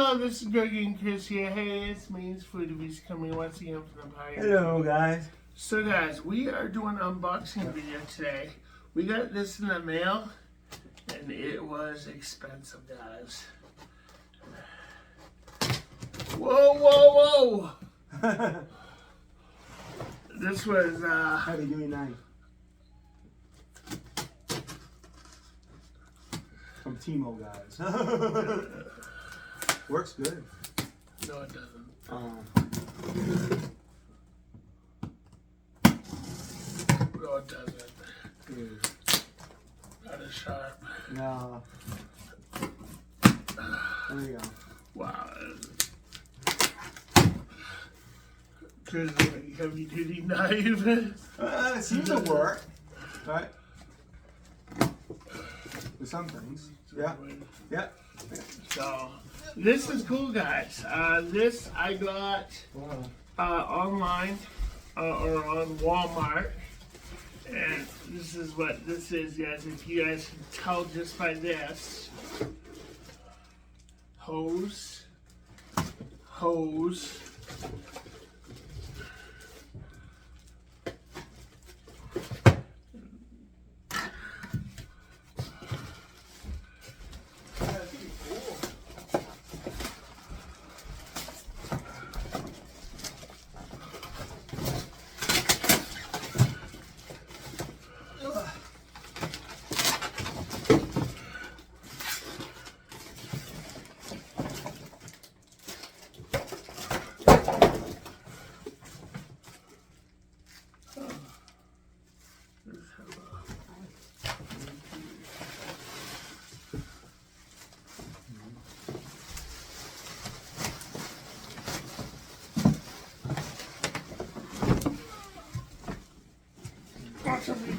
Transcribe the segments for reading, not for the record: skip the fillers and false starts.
Hello, this is Greg and Chris here. Hey, it's MAINE'S Food Reviews coming once again from the Pioneer. Hello, guys. So, guys, we are doing an unboxing video today. We got this in the mail, and it was expensive, guys. Whoa, whoa, whoa! This was, How do you do tonight? From Timo, guys. Works good. No, it doesn't. No, it doesn't. Not as sharp. No. There you go. Wow. Because heavy duty knife. It seems to work. Right? With some things. Yeah. Yeah. So, this is cool, guys. This I got online or on Walmart. And this is what this is, guys. If you guys can tell just by this. Hose.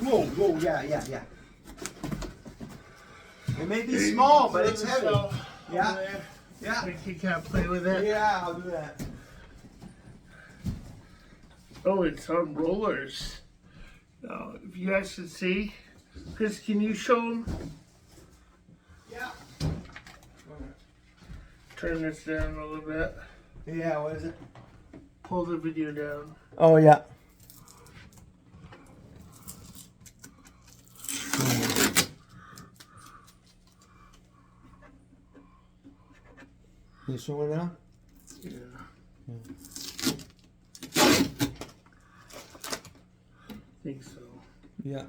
Whoa, yeah. It may be small, but it's heavy. Yeah. You can't play with it. Yeah, I'll do that. Oh, it's on rollers. Now, if you guys can see, Chris, can you show them? Yeah. Turn this down a little bit. Yeah, what is it? Pull the video down. Oh, yeah. You showing now? Yeah. I think so. Yeah.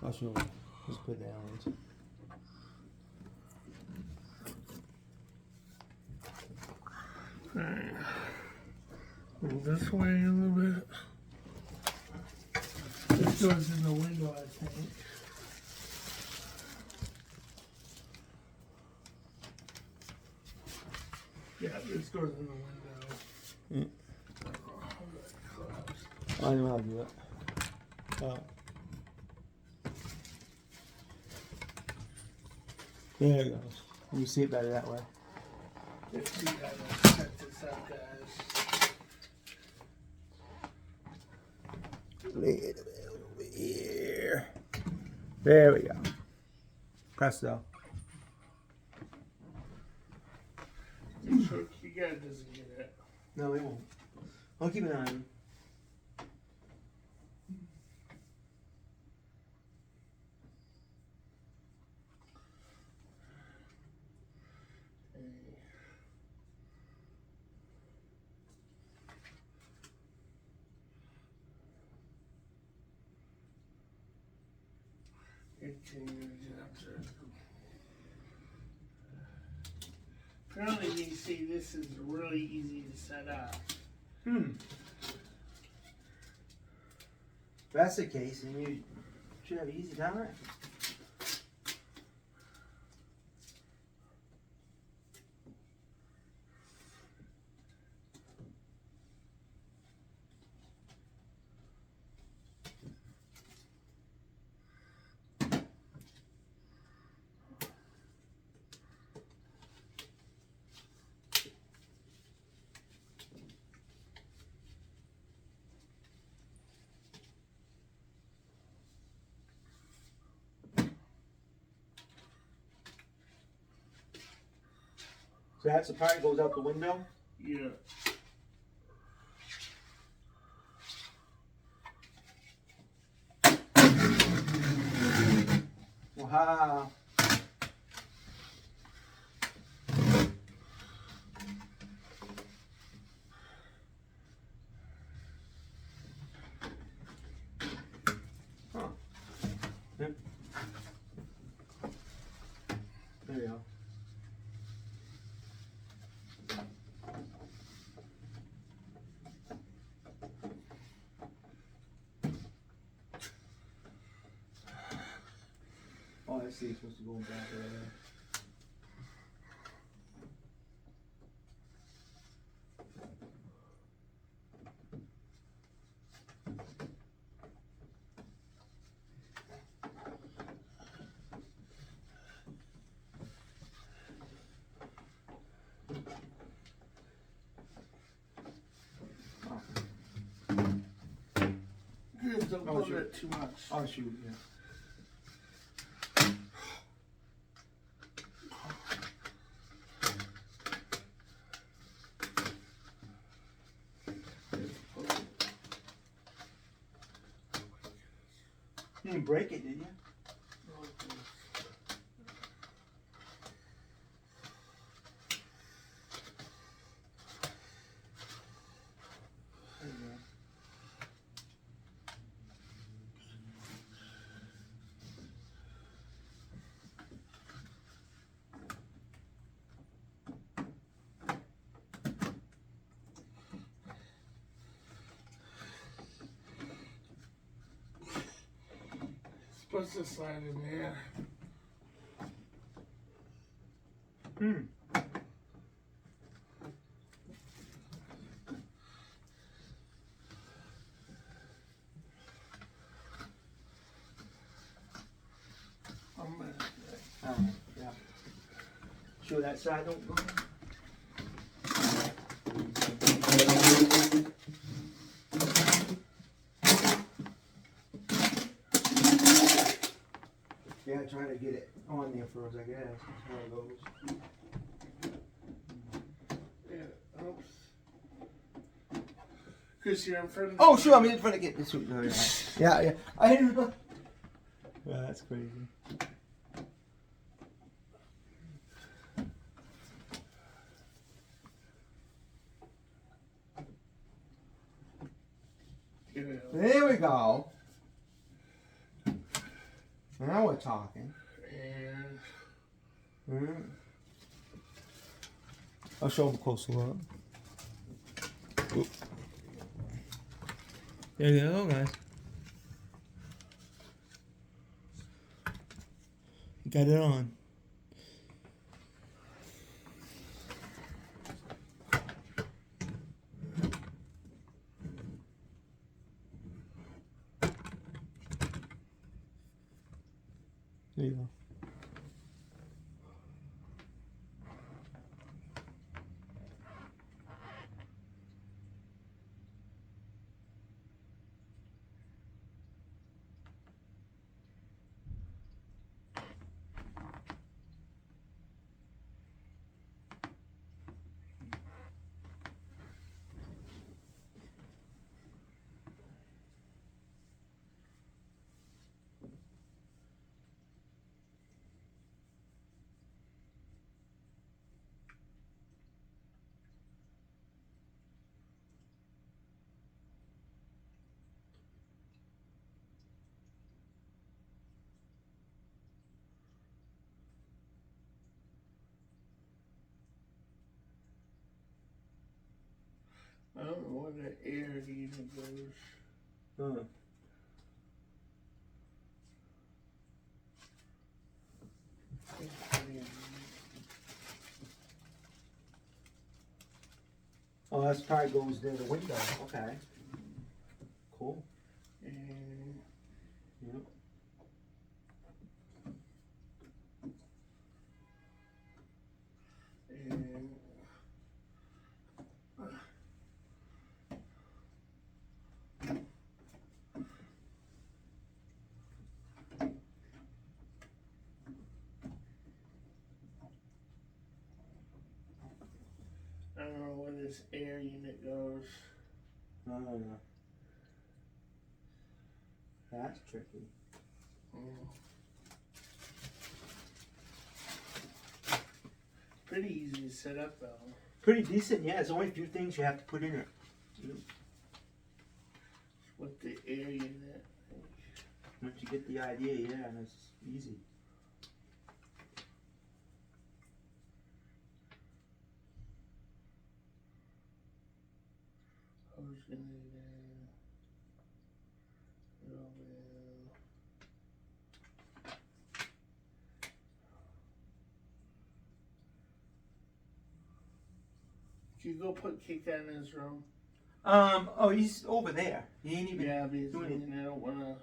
I'll show you. Just put that on. Alright. Move this way a little bit. This goes in the window, I think. Yeah, this goes in the window. I know how to do it. Oh. There it goes. You see it better that way. Let's see how to set this up, guys. Lay it over here. There we go. Presto. Make sure you guys doesn't get it. No, we won't. I'll keep an eye on him. Apparently, you see, this is really easy to set up. If that's the case, then you should have easy time, right? That's the part that goes out the window? Yeah. Wow. Huh. Yep. There you go. Oh, I see. It's supposed to go back there. Don't Oh, pull sure. it too much. Oh, shoot, yeah. You didn't break it, did you? There you go. Supposed to slide in there. Hmm. Yeah. Sure that side don't go? Yeah, trying to get it on there first, I guess. That's how it goes. Yeah, oops. Cause you're in front of Oh, sure, I'm in front of get this. Yeah, yeah. I didn't know. Yeah, that's crazy. There we go. Now we're talking. And I'll show them a closer look. Oop. There you go, guys. Got it on. There you go. I don't know where the air even goes. Huh. Oh, that's probably goes near the window. Okay. Cool. And Yep. and this air unit goes. Oh, that's tricky. Pretty easy to set up though. Pretty decent, yeah. There's only a few things you have to put in it. With the air unit. Once you get the idea, yeah, it's easy. I was gonna do Can you go put kick that in his room? Oh, he's over there. He ain't even because doing anything. I don't wanna.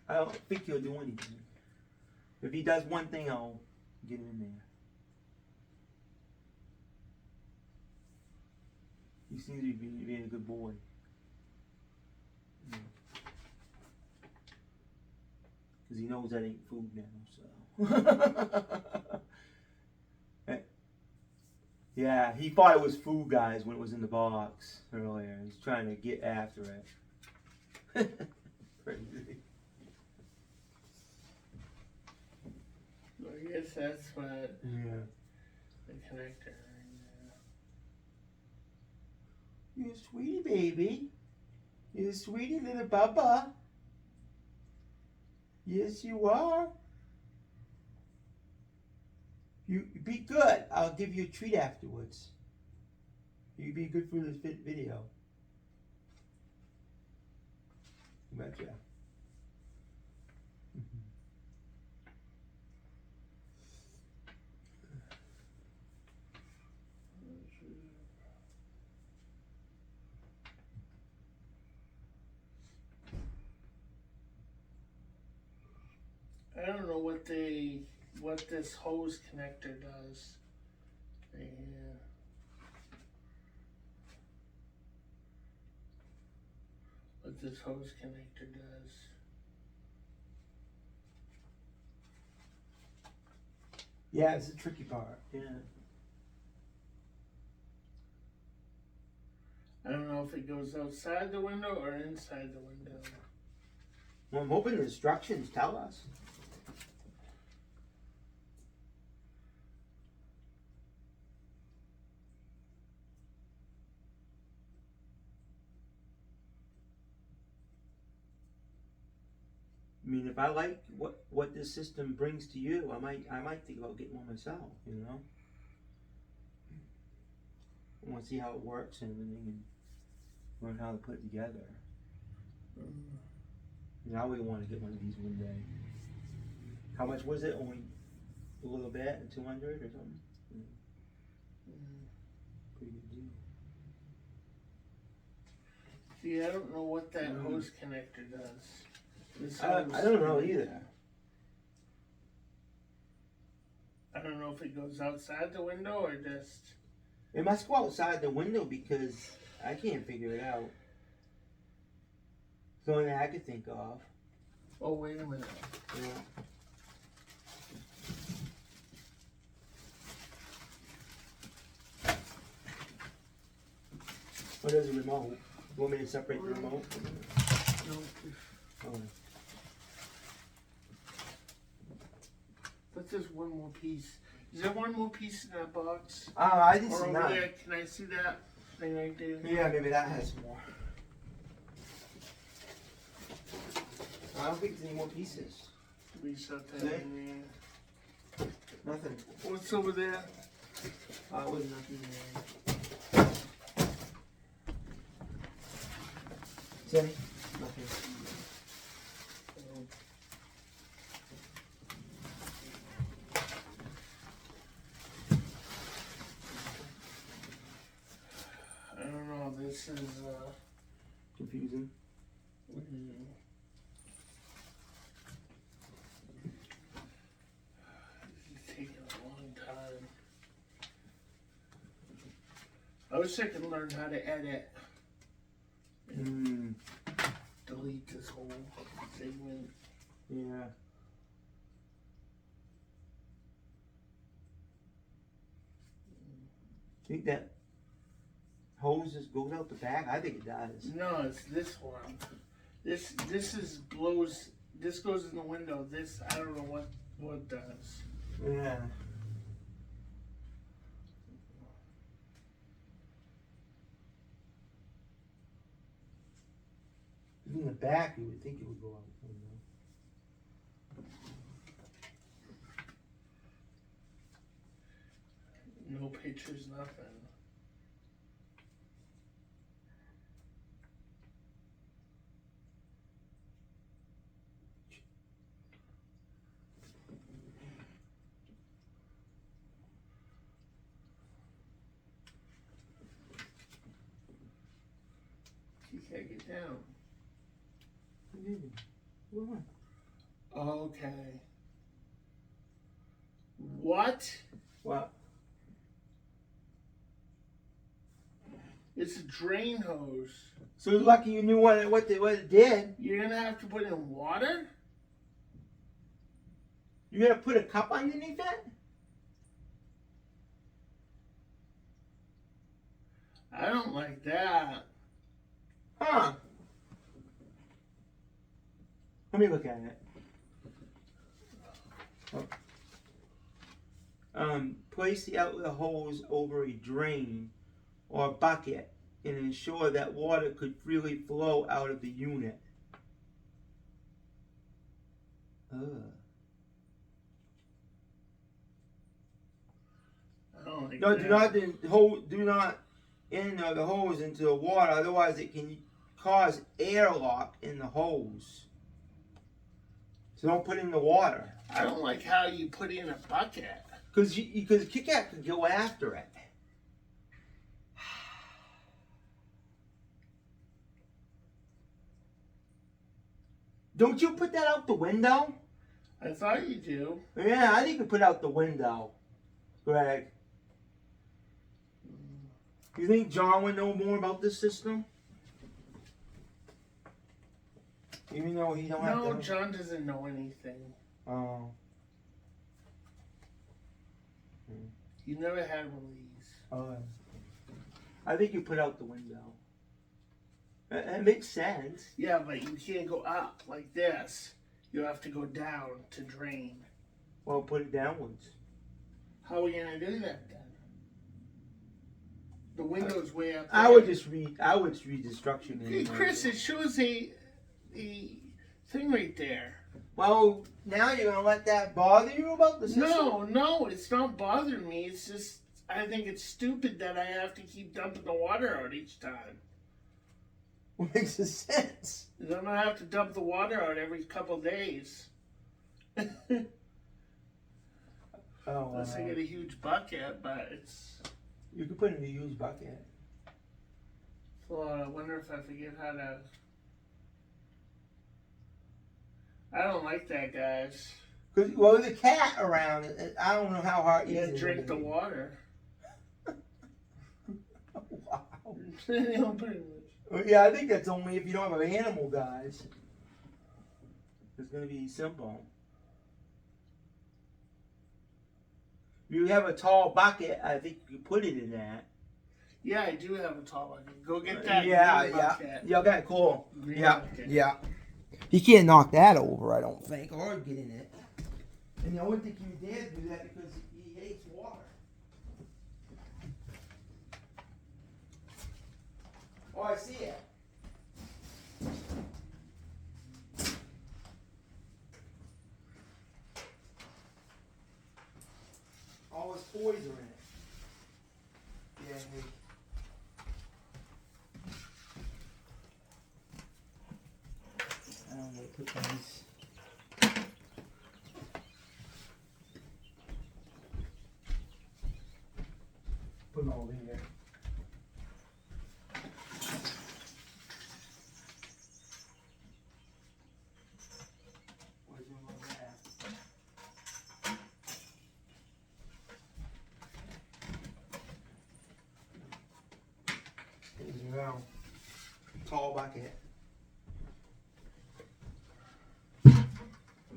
I don't think he'll do anything. If he does one thing, I'll get him in there. He seems to be being a good boy. Because he knows that ain't food now, so. Yeah, he thought it was food, guys, when it was in the box earlier. He's trying to get after it. Crazy. I guess that's what Yeah. the connector right now. You sweetie baby. You sweetie little Bubba. Yes, you are. You be good. I'll give you a treat afterwards. You be good for this video. Gotcha. I don't know what this hose connector does. Yeah. What this hose connector does. Yeah, it's a tricky part. Yeah. I don't know if it goes outside the window or inside the window. Well, I'm hoping the instructions tell us. I mean, if I like what this system brings to you, I might think about getting one myself. You know, I want to see how it works and everything, and learn how to put it together. I always want to get one of these one day. How much was it? Only a little bit, 200 or something. Pretty good deal. See, I don't know what that hose connector does. I don't know either. I don't know if it goes outside the window or just. It must go outside the window because I can't figure it out. It's the only thing I could think of. Oh, wait a minute. Yeah. What is a remote? You want me to separate the remote? No. Oh. But there's one more piece. Is there one more piece in that box? I didn't Or see over none. there, can I see that thing right there? Yeah, maybe that has more. I don't think there's any more pieces. We shut that Okay. in there. Nothing. What's over there? Was nothing there. See any? Nothing. I don't know. This is Confusing. It's taking a long time. I wish I could learn how to edit. Delete this whole segment. Yeah. I think that hoses goes out the back? I think it does. No, it's this one. This is blows. This goes in the window. This I don't know what does. Yeah. In the back, you would think it would go out the window. No pictures, nothing. You can't get down. What? Okay. What? What? It's a drain hose. So it's lucky you knew what it did. You're gonna have to put in water? You're gonna put a cup underneath it? I don't like that. Huh. Let me look at it. Place the outlet hose over a drain or bucket and ensure that water could freely flow out of the unit. I don't like No, that. do not enter the hose into the water, otherwise it can cause airlock in the hose. So don't put in the water. I don't like how you put in a bucket. Because Kit Kat could go after it. Don't you put that out the window? I thought you do. Yeah, I think you put out the window, Greg. You think John would know more about this system? Even though he don't have No, to. John doesn't know anything. Oh. You never had one of these. Oh. I think you put out the window. It makes sense. Yeah, but you can't go up like this. You have to go down to drain. Well, put it downwards. How are we gonna do that then? The window's way up there. I would read the instruction. Hey, Chris, it shows the thing right there. Well, now you're gonna let that bother you about the system? No, it's not bothering me. It's just I think it's stupid that I have to keep dumping the water out each time. What makes sense? I'm gonna have to dump the water out every couple days. Unless I get a huge bucket, but it's. You could put it in a used bucket. Well, I wonder if I forget how to. I don't like that, guys. Well, with a cat around, I don't know how hard You it gotta is. drink the water. Wow. Yeah, I think that's only if you don't have an animal, guys. It's gonna be simple. If you have a tall bucket, I think you put it in that. Yeah, I do have a tall bucket. Go get that. Yeah. Bucket. Yeah, okay, cool. Green Yeah, bucket. yeah. You can't knock that over, I don't think, or get in it. And I wouldn't think you dare do that because he hates water. Oh, I see it. All his toys are in it. Yeah, hey. I don't know, put these. Put them all in there. Where's your little rat? There's your tall bucket.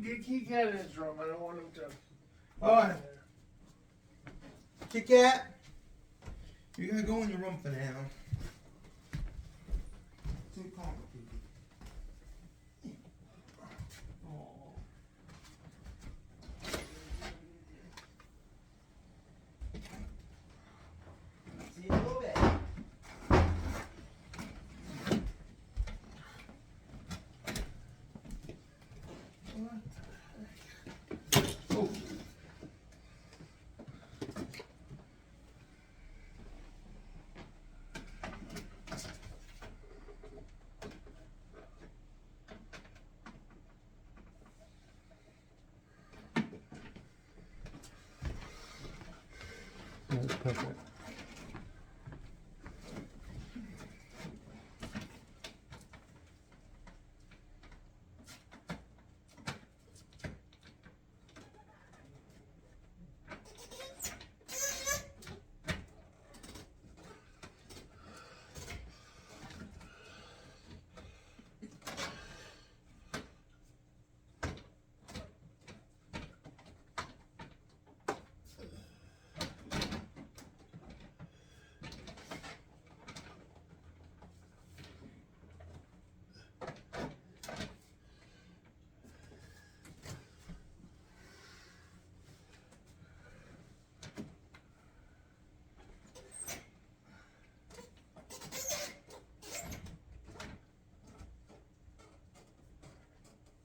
Get Kit Kat in his room. I don't want him to. Alright. Kit Kat, you're gonna go in your room for now. too complicated. Oh. See you in a little bit. Oh. That's perfect.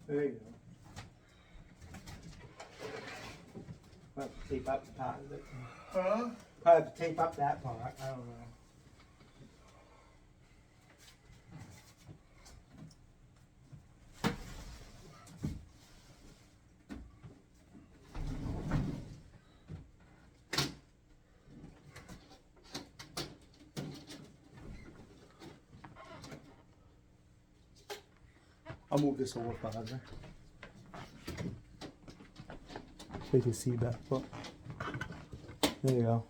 There you go. I'll have to tape up the part of it. Huh? I'll have to tape up that part. I don't know. I'll move this over farther. So you can see better. But there you go.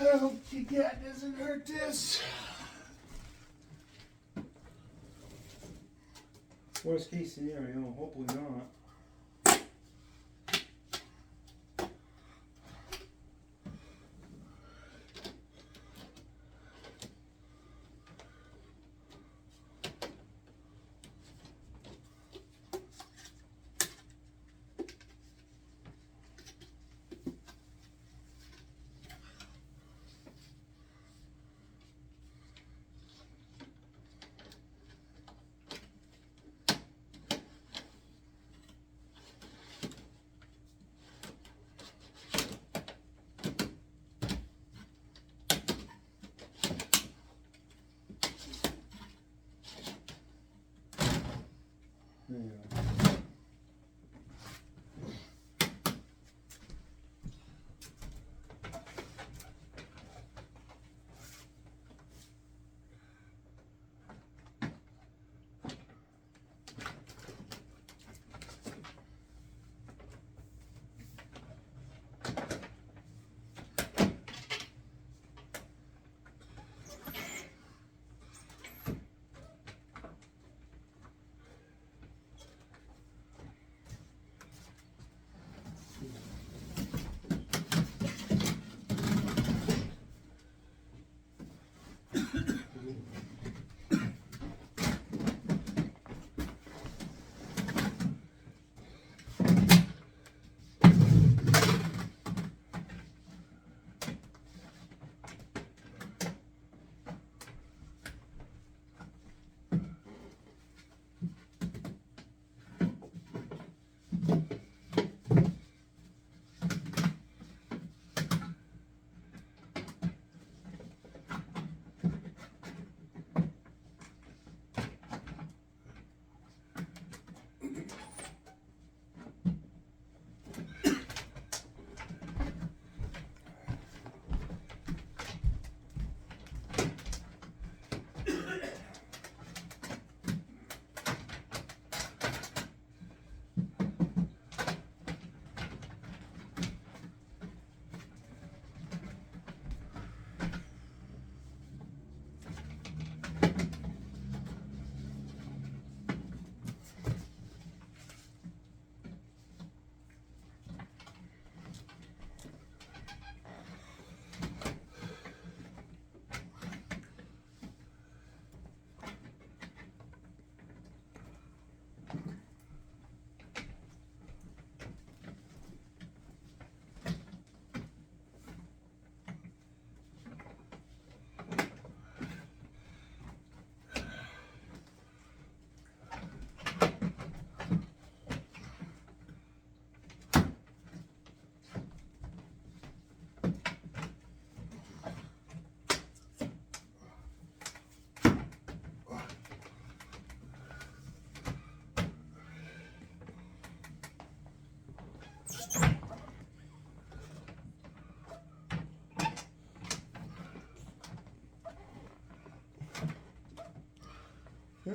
I hope your cat doesn't hurt this. Worst case scenario, hopefully not. There you go.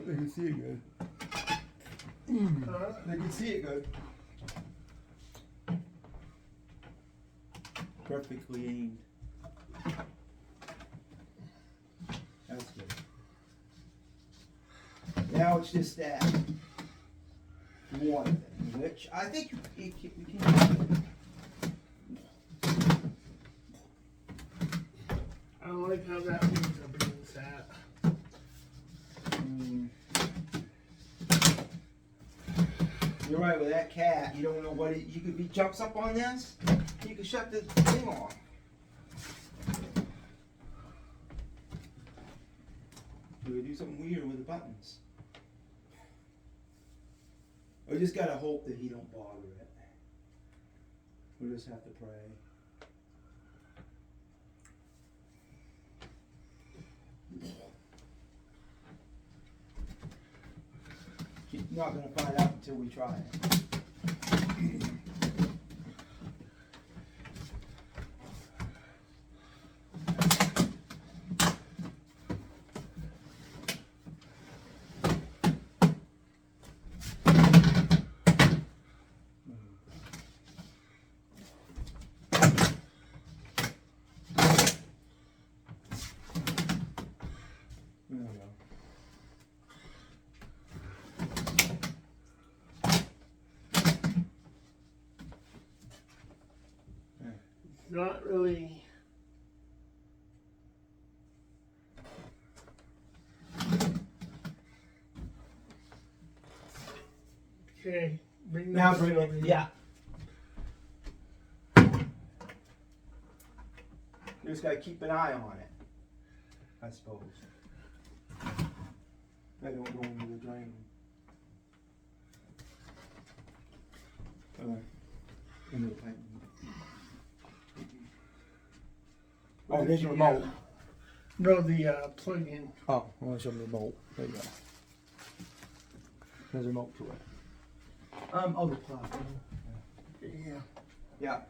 they can see it good. Huh? They can see it good. Perfectly aimed. That's good. Now it's just that water thing, which I think we can. I don't like how that means are being sat. You're right with that cat. You don't know what it. You could be jumps up on this. You can shut the thing off. We could do something weird with the buttons. We just gotta hope that he don't bother it. We just have to pray. You're not gonna find out until we try it. There we go. Not really. Okay, bring Now this bring over it. here. Yeah. You just gotta keep an eye on it, I suppose. I don't go into the drain. Into the pipe. Oh, there's your remote. No, the plug-in. Oh, I want to show them the remote. There you go. There's a remote to it. Oh, the plug. Yeah. Yeah.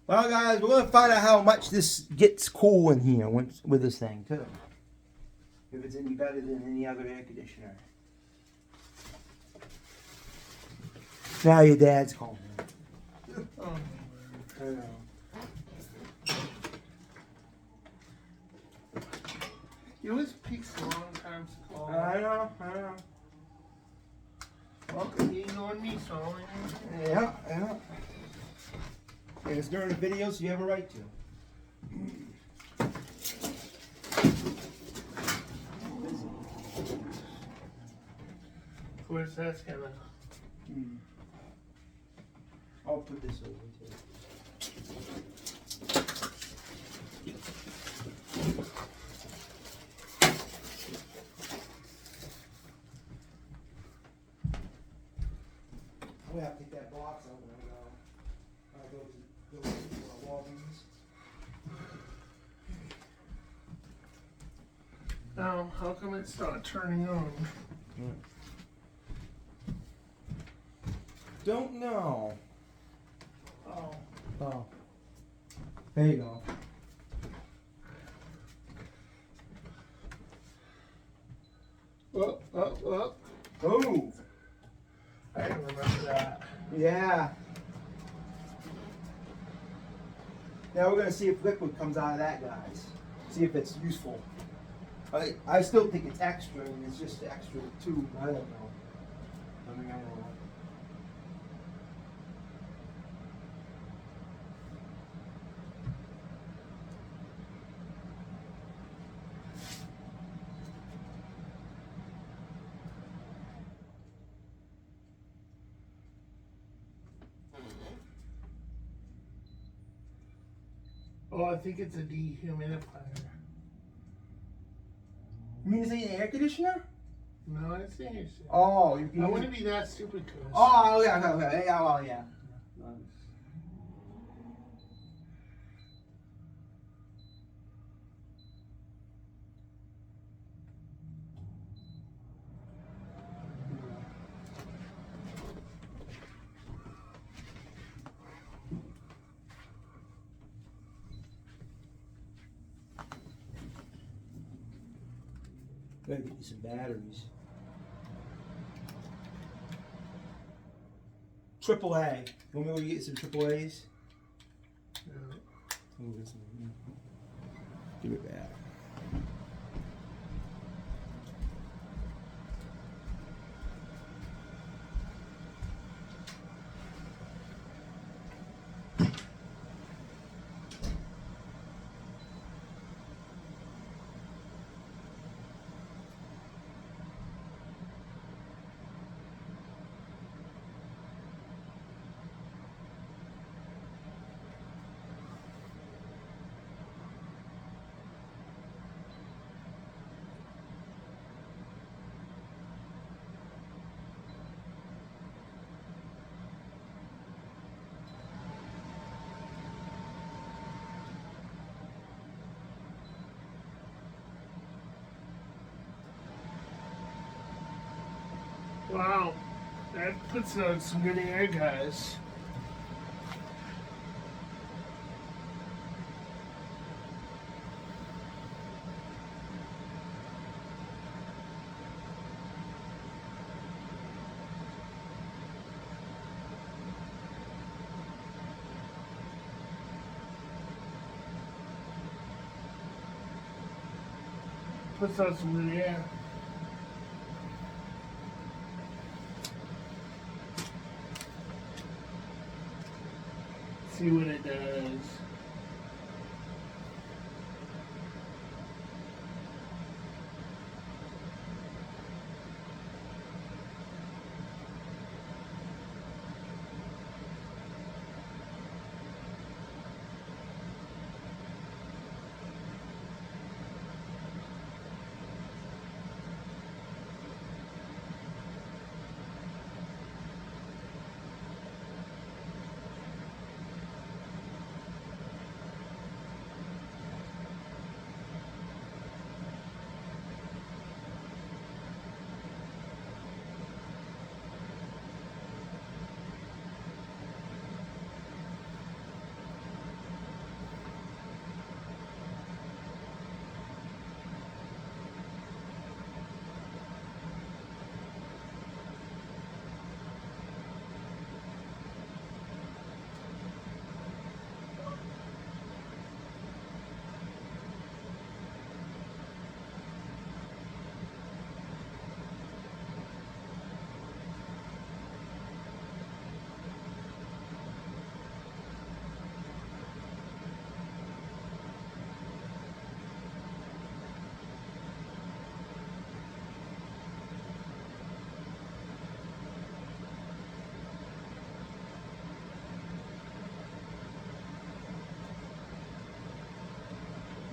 Well, guys, we're going to find out how much this gets cool in here with this thing, too. If it's any better than any other air conditioner. Now your dad's calling. Oh, I know. you always picks the wrong times to call. I know. Well, you ignored me, so I Yeah. And it's during the video, so you have a right to. of course that's gonna. I'll put this over too. We have to take that box out when I go to Walgreens. Now, how come it's not turning on? Don't know. Oh. There you go. Oh. Oh. I remember that. Yeah. Now we're gonna see if liquid comes out of that, guys. See if it's useful. I still think it's extra, and it's just extra too. I don't know. I don't know. Oh, I think it's a dehumidifier. You mean this ain't an air conditioner? No, it's the AC. Oh, you can I use wouldn't it. be that stupid, Chris. Oh, yeah, okay. Yeah, well, yeah. Gotta get you some batteries. Triple A. You want me to go get some triple A's? Yeah. We'll get some, give it back. Wow, that puts out some good air, guys. Puts out some good air. See what it does.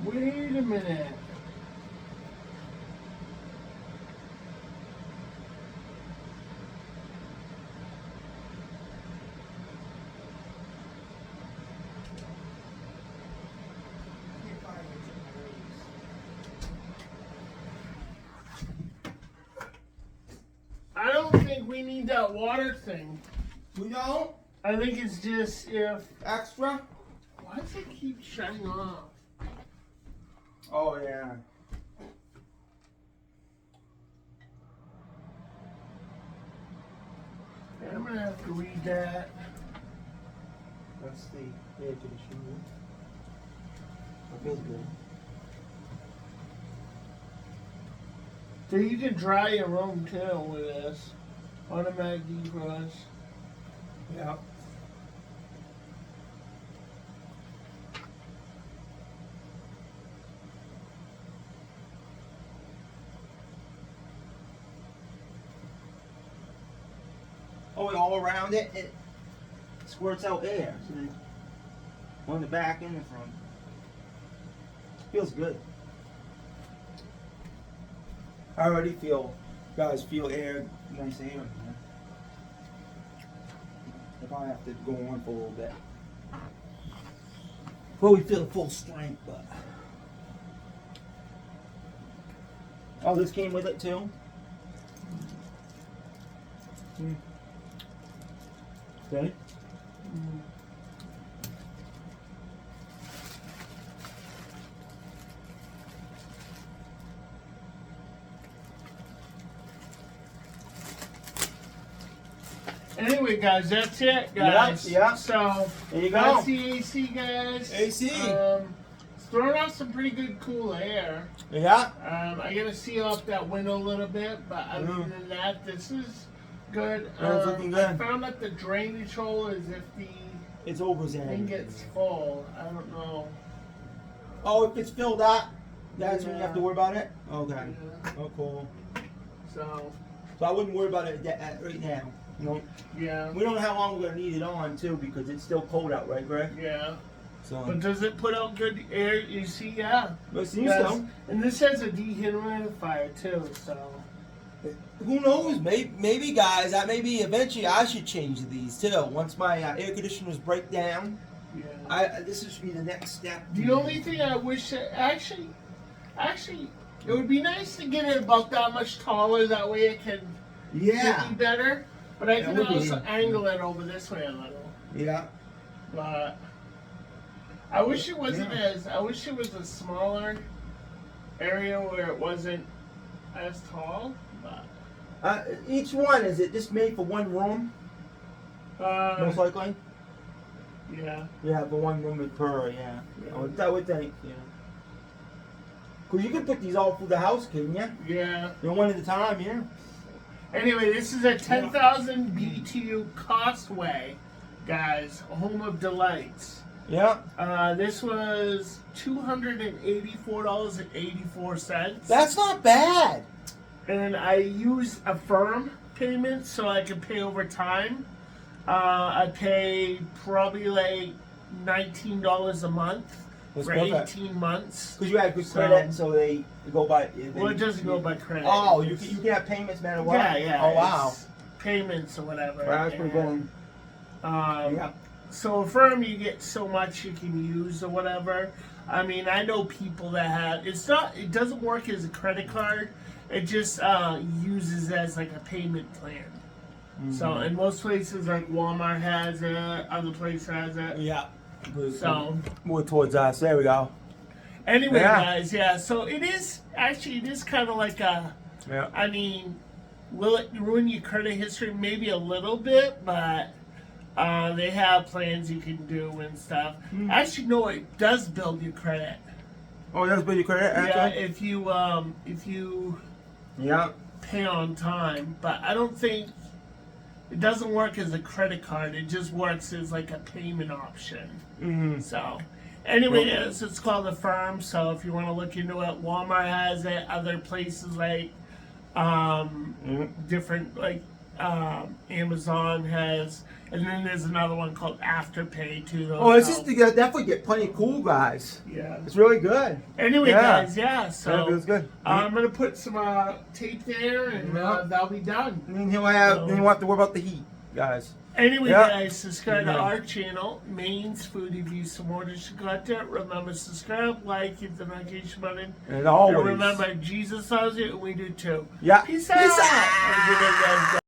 Wait a minute. I don't think we need that water thing. We don't? I think it's just if... Extra? Why does it keep shutting off? Oh, yeah. I'm gonna have to read that. That's the air conditioner. That feels good. So you can dry your room too with this. Automatic defrost. Yeah. Oh, and all around it squirts out air. So on the back and the front. Feels good. I already feel, guys, feel air, nice air in here. I probably have to go on for a little bit. Before we feel the full strength, but. Oh, this came with it too? Okay. Anyway, guys, that's it, guys. Yeah. So There you go. that's the AC, guys. AC. It's throwing out some pretty good cool air. Yeah. I gotta seal up that window a little bit, but other than that, this is good. It's looking good. I found that the drainage hole is if the It's over thing gets full. I don't know. Oh, if it's filled up, that's when you have to Yeah. worry about it? Okay. Yeah. Oh, cool. So So I wouldn't worry about it right now. You know, yeah, we don't know how long we're gonna need it on too, because it's still cold out, right, Greg? yeah. So. But does it put out good air? You see, yeah. But it seems Yes. so. And this has a dehumidifier too, so. Who knows? Maybe, guys. Maybe eventually I should change these too. Once my air conditioners break down, Yeah. this should be the next step. The only thing I wish that actually, it would be nice to get it about that much taller. That way it can Yeah. be better. But I That can would be- also angle it over this way a little. Yeah. But I wish it wasn't Yeah. as. I wish it was a smaller area where it wasn't as tall. But Each one, is it just made for one room? Most likely. yeah. Yeah, for one room per. Yeah. I would think. Yeah. Cause you can put these all through the house, couldn't you? Yeah. One at a time, yeah. Anyway, this is a 10,000 BTU Costway, guys, home of delights. Yeah. This was $284.84. That's not bad. And I used a firm payment so I could pay over time. I pay probably like $19 a month That's for perfect. 18 months. Because you had good credit, so they go by. Well, it doesn't go by credit. Oh, It's- you can have payments no matter what? Yeah, yeah. Oh, wow. it's payments or whatever. Well, that's pretty good. Yeah. So a firm, you get so much you can use or whatever. I mean, I know people that have. It doesn't work as a credit card. It just uses as like a payment plan. Mm-hmm. So in most places, like Walmart has it, other places has it. Yeah. So More towards us. There we go. anyway, Yeah. guys, yeah. So it is kind of like a. Yeah. I mean, will it ruin your credit history? Maybe a little bit, but they have plans you can do and stuff. Actually, no, it does build your credit. Oh, that's build your credit, Yeah, actually? if you Yeah. pay on time, but I don't think it doesn't work as a credit card. It just works as like a payment option. Mm-hmm. So, anyway, it's called a firm. So if you want to look into it, Walmart has it. Other places like different like Amazon has, and then there's another one called Afterpay too. Oh, it's just, you definitely get plenty of cool guys. Yeah. It's really good. Anyway, Yeah. guys, yeah. So Yeah, it was good. I'm gonna put some tape there, and that'll be done. And then you won't have to worry about the heat, guys. Anyway, Yeah. guys, subscribe to Yeah. our channel, Maine's Food Reviews, some more additional content. Remember, subscribe, like, hit the notification button. And always. And remember, Jesus loves you, and we do too. Yeah. Peace out. Peace out. Have a good day, guys.